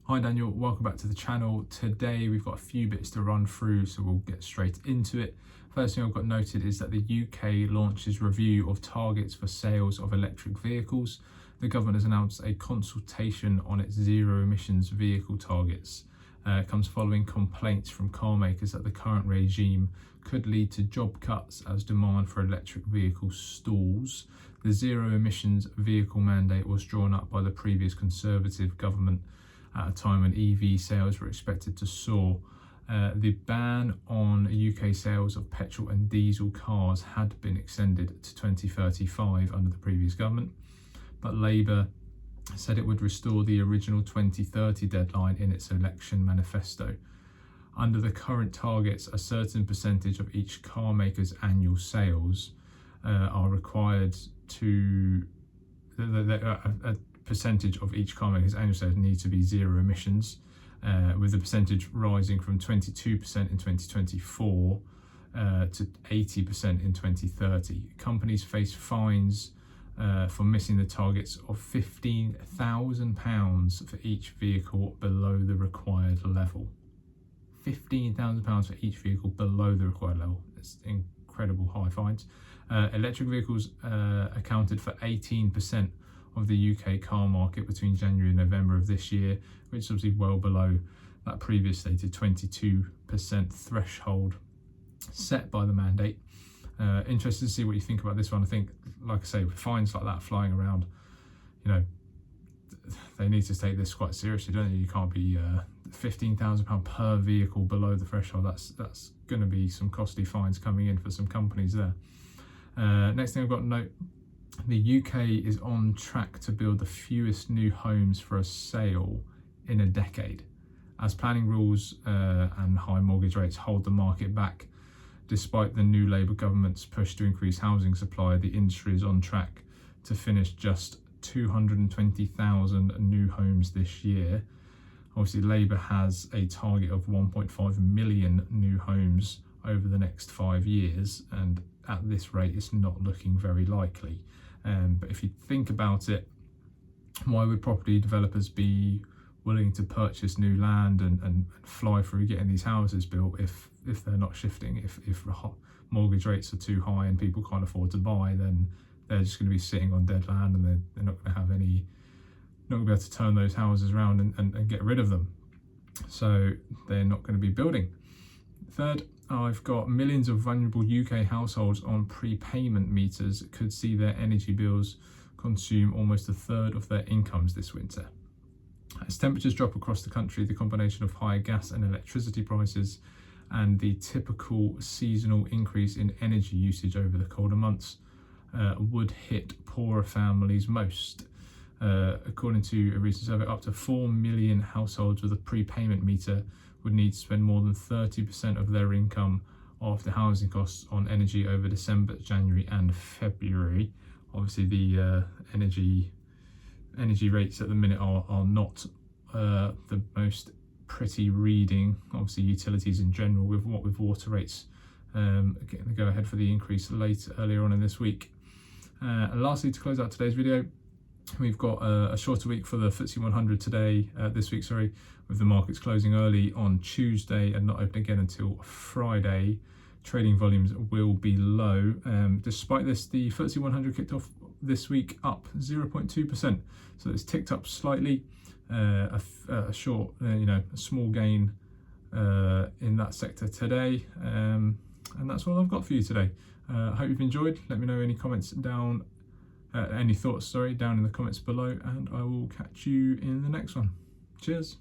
Hi Daniel, welcome back to the channel. Today we've got a few bits to run through, so we'll get straight into it. First thing I've got noted is that the UK launches review of targets for sales of electric vehicles. The government has announced a consultation on its zero emissions vehicle targets. It comes following complaints from car makers that the current regime could lead to job cuts as demand for electric vehicles stalls. The zero emissions vehicle mandate was drawn up by the previous Conservative government at a time when EV sales were expected to soar. The ban on UK sales of petrol and diesel cars had been extended to 2035 under the previous government, but Labour said it would restore the original 2030 deadline in its election manifesto. Under the current targets, a certain percentage of each car maker's annual sales are required to a percentage of each car maker's annual sales need to be zero emissions, with the percentage rising from 22% in 2024 to 80% in 2030. Companies face fines for missing the targets of £15,000 for each vehicle below the required level. £15,000 for each vehicle below the required level. It's incredible high fines. Electric vehicles accounted for 18% of the UK car market between January and November of this year, which is obviously well below that previous stated 22% threshold set by the mandate. Interested to see what you think about this one. I think, like I say, with fines like that flying around, you know, they need to take this quite seriously, don't they? You can't be £15,000 per vehicle below the threshold. That's going to be some costly fines coming in for some companies there. Next thing I've got to note, the UK is on track to build the fewest new homes for a sale in a decade, as planning rules and high mortgage rates hold the market back. Despite the new Labour government's push to increase housing supply, the industry is on track to finish just 220,000 new homes this year. Obviously, Labour has a target of 1.5 million new homes over the next 5 years, and at this rate it's not looking very likely. But if you think about it, why would property developers be willing to purchase new land and fly through getting these houses built if they're not shifting? If mortgage rates are too high and people can't afford to buy, then they're just going to be sitting on dead land, and they're not going to have any, not going to be able to turn those houses around and get rid of them. So they're not going to be building. Third, I've got millions of vulnerable UK households on prepayment meters could see their energy bills consume almost a third of their incomes this winter. As temperatures drop across the country, the combination of higher gas and electricity prices and the typical seasonal increase in energy usage over the colder months would hit poorer families most. According to a recent survey, up to 4 million households with a prepayment meter would need to spend more than 30% of their income after housing costs on energy over December, January and February. Obviously the energy rates at the minute are not the most pretty reading. Obviously utilities in general, with water rates getting the go ahead for the increase earlier on in this week. And lastly, to close out today's video, we've got a shorter week for the FTSE 100 today, this week, with the markets closing early on Tuesday and not open again until Friday. Trading volumes will be low. Despite this, the FTSE 100 kicked off this week up 0.2%, so it's ticked up slightly. A short, a small gain in that sector today, and that's all I've got for you today. I hope you've enjoyed. Let me know any comments down. Any thoughts, down in the comments below, and I will catch you in the next one. Cheers.